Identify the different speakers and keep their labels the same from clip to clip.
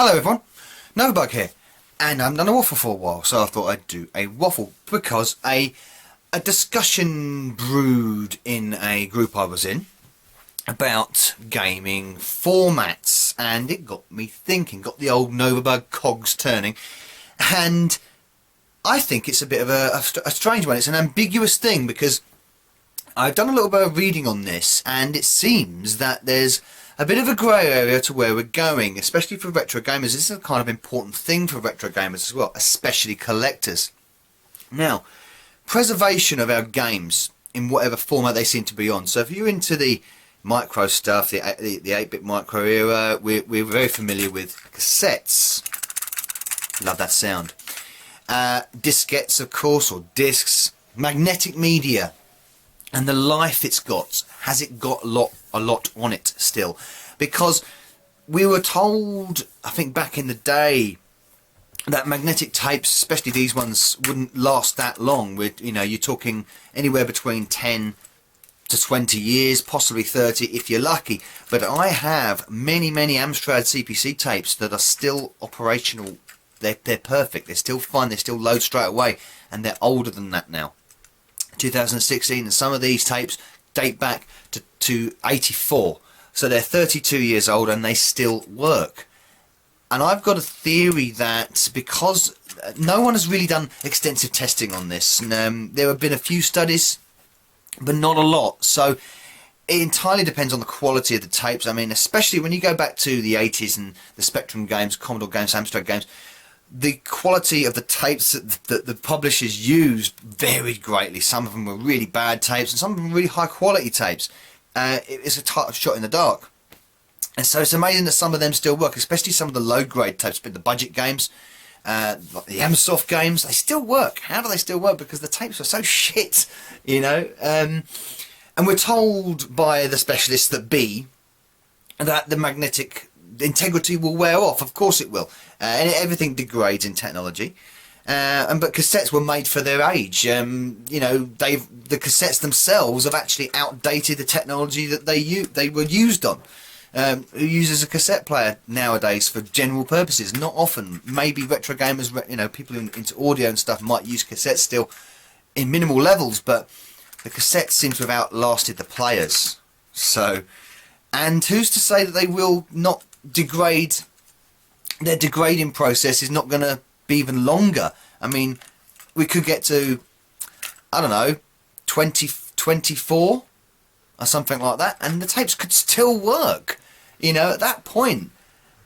Speaker 1: Hello everyone, Novabug here, and I haven't done a waffle for a while, so I thought I'd do a waffle because a discussion brewed in a group I was in about gaming formats, and it got me thinking, got the old Novabug cogs turning, and I think it's a bit of a strange one. It's an ambiguous thing because I've done a little bit of reading on this, and it seems that there's a bit of a grey area to where we're going, especially for retro gamers. This is a kind of important thing for retro gamers as well, especially collectors. Now, preservation of our games in whatever format they seem to be on. So if you're into the micro stuff, the 8-bit micro era, we're very familiar with cassettes. Love that sound. Diskettes, of course, or discs. Magnetic media. And the life it's got. Has it got a lot on it still? Because we were told, I think back in the day, that magnetic tapes, especially these ones, wouldn't last that long. You're talking anywhere between 10 to 20 years, possibly 30 if you're lucky. But I have many Amstrad CPC tapes that are still operational. They're perfect. They're still fine. They still load straight away, and they're older than that now. 2016, and some of these tapes date back to 84, so they're 32 years old and they still work. And I've got a theory that because no one has really done extensive testing on this, and there have been a few studies but not a lot, so it entirely depends on the quality of the tapes. I mean, especially when you go back to the 80s and the Spectrum games, Commodore games, Amstrad games, the quality of the tapes that the publishers used varied greatly. Some of them were really bad tapes, and some of them were really high quality tapes. It's a shot in the dark. And so it's amazing that some of them still work, especially some of the low grade tapes, but the budget games, like the Amsoft games, they still work. How do they still work? Because the tapes are so shit, you know. And we're told by the specialists that that the magnetic integrity will wear off. Of course it will, and everything degrades in technology. But cassettes were made for their age. The cassettes themselves have actually outdated the technology that they were used on. Who uses a cassette player nowadays for general purposes? Not often. Maybe retro gamers, people into audio and stuff might use cassettes still in minimal levels, but the cassettes seem to have outlasted the players. So, and who's to say that they will not degrade? Their degrading process is not going to be even longer. I mean, we could get to, I don't know, 2024 or something like that, and the tapes could still work. At that point,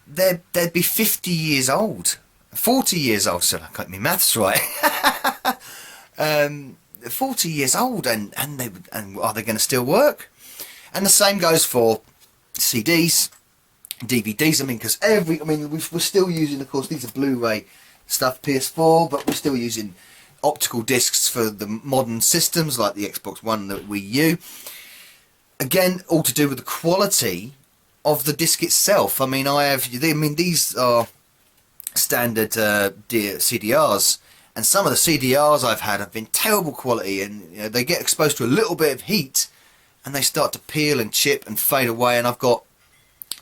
Speaker 1: they'd be 50 years old, 40 years old. So I got my maths right. 40 years old, and are they going to still work? And the same goes for CDs, DVDs. I mean, because we're still using, of course, these are Blu-ray stuff, PS4, but we're still using optical discs for the modern systems like the Xbox One, the Wii U. Again, all to do with the quality of the disc itself. I mean, these are standard CDRs, and some of the CDRs I've had have been terrible quality, and they get exposed to a little bit of heat, and they start to peel and chip and fade away. And I've got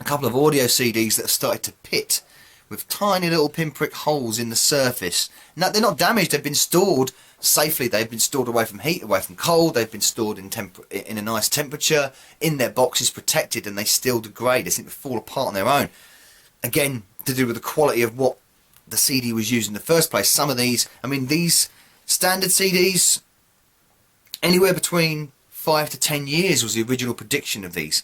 Speaker 1: a couple of audio CDs that have started to pit with tiny little pinprick holes in the surface. Now, they're not damaged, they've been stored safely, they've been stored away from heat, away from cold, they've been stored in a nice temperature, in their boxes, protected, and they still degrade. They seem to fall apart on their own. Again, to do with the quality of what the CD was used in the first place. Some of these, these standard CDs, anywhere between 5 to 10 years was the original prediction of these.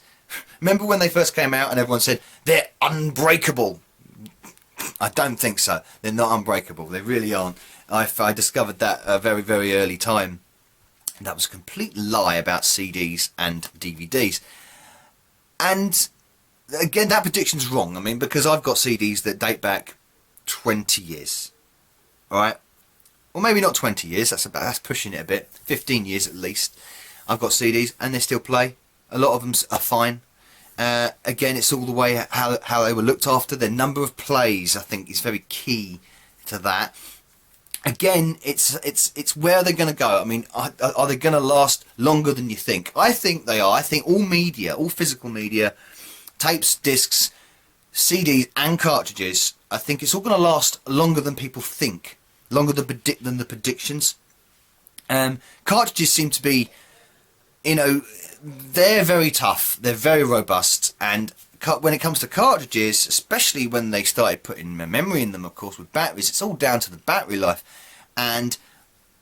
Speaker 1: Remember when they first came out and everyone said, they're unbreakable? I don't think so. They're not unbreakable. They really aren't. I discovered that a very, very early time. And that was a complete lie about CDs and DVDs. And again, that prediction's wrong. Because I've got CDs that date back 20 years. Alright? Well, maybe not 20 years. That's pushing it a bit. 15 years at least. I've got CDs and they still play. A lot of them are fine. Again, it's all the way how they were looked after. Their number of plays, I think, is very key to that. Again, it's where they're going to go. Are they going to last longer than you think? I think they are. I think all media, all physical media, tapes, discs, CDs and cartridges I think it's all going to last longer than people think, longer than the predictions. Cartridges seem to be, you know, they're very tough, they're very robust, and when it comes to cartridges, especially when they started putting memory in them, of course, with batteries, it's all down to the battery life. And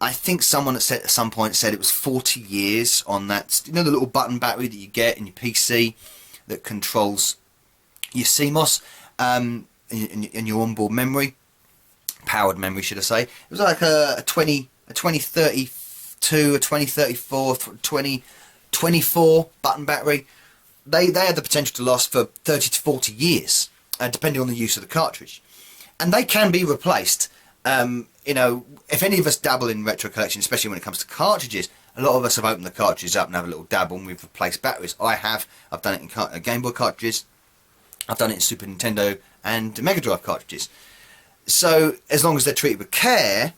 Speaker 1: I think someone at some point said it was 40 years on that, you know, the little button battery that you get in your PC that controls your CMOS and your onboard memory, powered memory, should I say. It was like a 2032, a 2034, 2024 button battery. They had the potential to last for 30 to 40 years, depending on the use of the cartridge. And they can be replaced. You know, if any of us dabble in retro collection, especially when it comes to cartridges, a lot of us have opened the cartridges up and have a little dabble, and we've replaced batteries. I've done it in Game Boy cartridges, I've done it in Super Nintendo and Mega Drive cartridges. So as long as they're treated with care,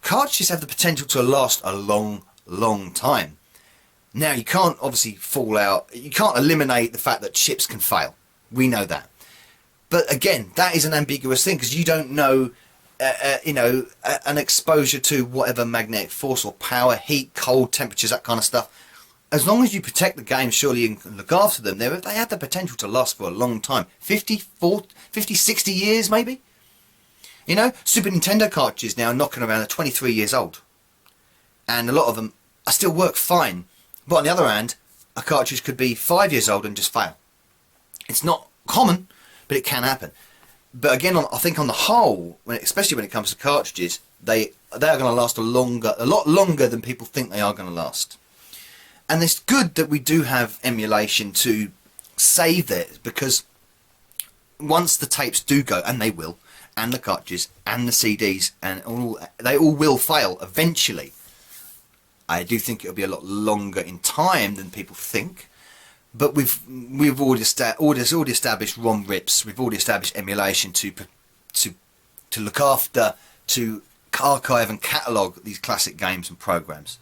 Speaker 1: cartridges have the potential to last a long, long time. Now, you can't obviously you can't eliminate the fact that chips can fail. We know that. But again, that is an ambiguous thing, because you don't know, you know, an exposure to whatever magnetic force or power, heat, cold, temperatures, that kind of stuff. As long as you protect the game, surely you can look after them. They have the potential to last for a long time. 50, 60 years maybe? You know, Super Nintendo cartridges now are knocking around 23 years old. And a lot of them still work fine. But on the other hand, a cartridge could be 5 years old and just fail. It's not common, but it can happen. But again, I think on the whole, especially when it comes to cartridges, they are going to last a lot longer than people think they are going to last. And it's good that we do have emulation to save it, because once the tapes do go, and they will, and the cartridges and the CDs, and they all will fail eventually. I do think it'll be a lot longer in time than people think. But we've already established ROM rips. We've already established emulation to look after, to archive and catalogue these classic games and programs.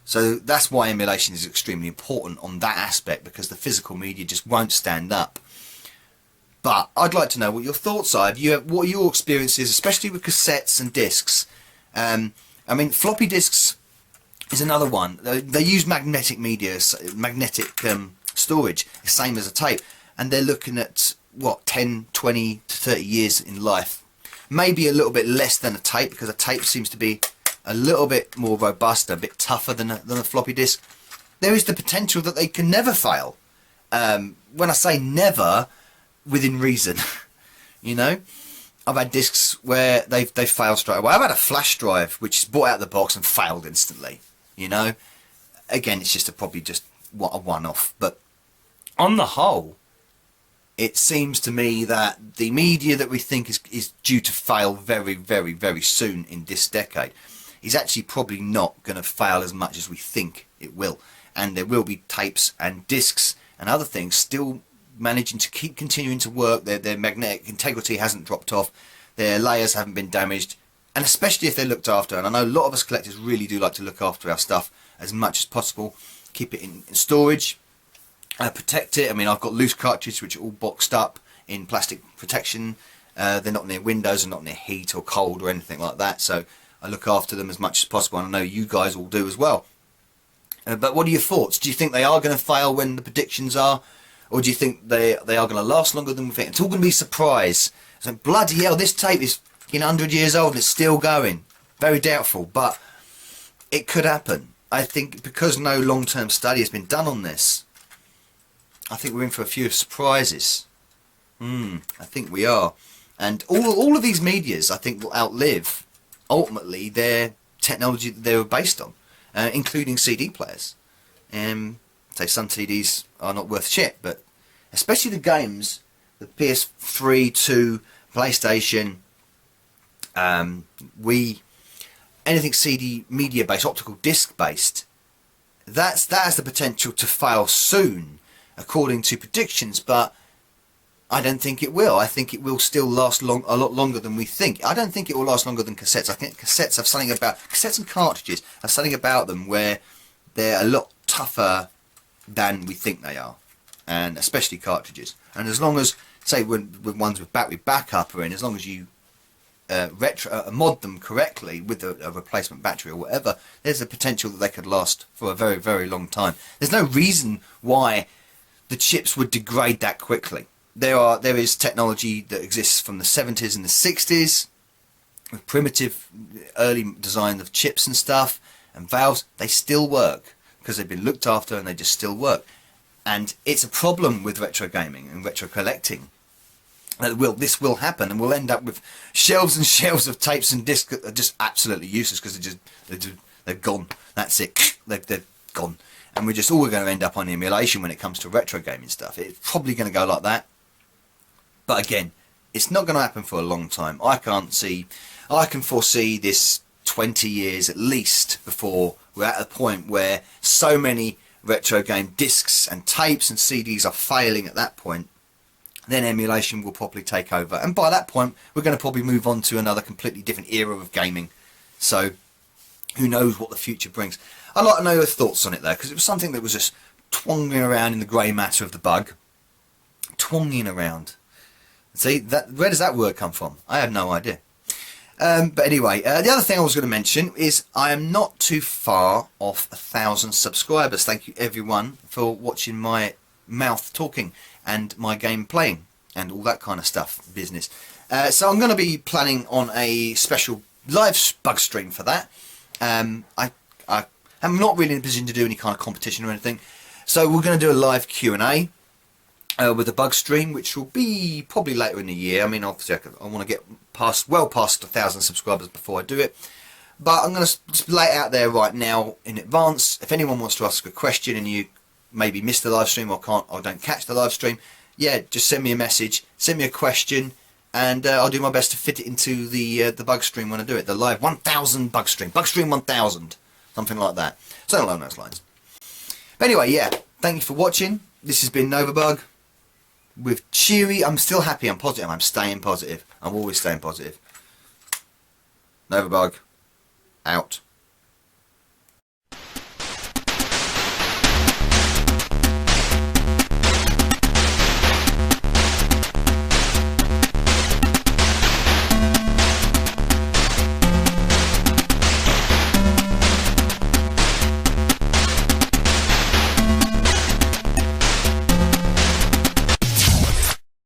Speaker 1: So that's why emulation is extremely important on that aspect, because the physical media just won't stand up. But I'd like to know what your thoughts are. What are your experiences, especially with cassettes and discs? I mean, floppy disks is another one. They use magnetic media, magnetic storage, the same as a tape, and they're looking at what, 10, 20 to 30 years in life. Maybe a little bit less than a tape, because a tape seems to be a little bit more robust, a bit tougher than a floppy disk. There is the potential that they can never fail. When I say never, within reason. You know, I've had discs where they've failed straight away. I've had a flash drive which is brought out of the box and failed instantly. You know, again, it's probably just a one-off. But on the whole, it seems to me that the media that we think is due to fail very, very, very soon in this decade is actually probably not going to fail as much as we think it will. And there will be tapes and discs and other things still managing to keep continuing to work. Their magnetic integrity hasn't dropped off. Their layers haven't been damaged. And especially if they're looked after. And I know a lot of us collectors really do like to look after our stuff as much as possible. Keep it in storage. Protect it. I mean, I've got loose cartridges which are all boxed up in plastic protection. They're not near windows and not near heat or cold or anything like that. So I look after them as much as possible. And I know you guys all do as well. But what are your thoughts? Do you think they are going to fail when the predictions are? Or do you think they are going to last longer than we think? It's all going to be a surprise. So bloody hell, this tape is 100 years old and it's still going. Very doubtful, but it could happen. I think because no long-term study has been done on this, I think we're in for a few surprises. I think we are. And all of these medias, I think, will outlive, ultimately, their technology that they were based on, including CD players. Say some CDs are not worth shit, but especially the games, the PS3, 2, PlayStation, Wii, anything CD media based, optical disc based, that has the potential to fail soon, according to predictions. But I don't think it will. I think it will still last a lot longer than we think. I don't think it will last longer than cassettes. I think cassettes and cartridges have something about them where they're a lot tougher than we think they are, and especially cartridges. And as long as say with ones with battery backup are in, as long as you mod them correctly with a replacement battery or whatever, there's a potential that they could last for a very, very long time. There's no reason why the chips would degrade that quickly. There is technology that exists from the 70s and the 60s with primitive early design of chips and stuff and valves. They still work because they've been looked after and they just still work. And it's a problem with retro gaming and retro collecting. This will happen, and we'll end up with shelves and shelves of tapes and discs that are just absolutely useless because they're gone. That's it. They're gone. And we're all going to end up on emulation when it comes to retro gaming stuff. It's probably going to go like that. But again, it's not going to happen for a long time. I can foresee this 20 years at least before we're at a point where so many retro game discs and tapes and CDs are failing at that point. Then emulation will probably take over, and by that point we're going to probably move on to another completely different era of gaming. So who knows what the future brings. I'd like to know your thoughts on it though, because it was something that was just twanging around in the grey matter of the bug. Twanging around. See, where does that word come from? I have no idea. But anyway, the other thing I was going to mention is I am not too far off 1,000 subscribers. Thank you everyone for watching my mouth talking and my game playing and all that kind of stuff business. So I'm going to be planning on a special live bug stream for that. I'm not really in a position to do any kind of competition or anything, so we're going to do a live Q&A with a bug stream, which will be probably later in the year. I mean, obviously I want to get well past 1,000 subscribers before I do it, but I'm going to just lay it out there right now in advance. If anyone wants to ask a question and you maybe miss the live stream or don't catch the live stream, yeah, just send me a message, send me a question, and I'll do my best to fit it into the bug stream when I do it. The live 1,000 bug stream 1,000, something like that, something along those lines. But anyway, yeah, thank you for watching. This has been Novabug with cheery. I'm still happy. I'm positive. I'm staying positive. I'm always staying positive. Novabug out.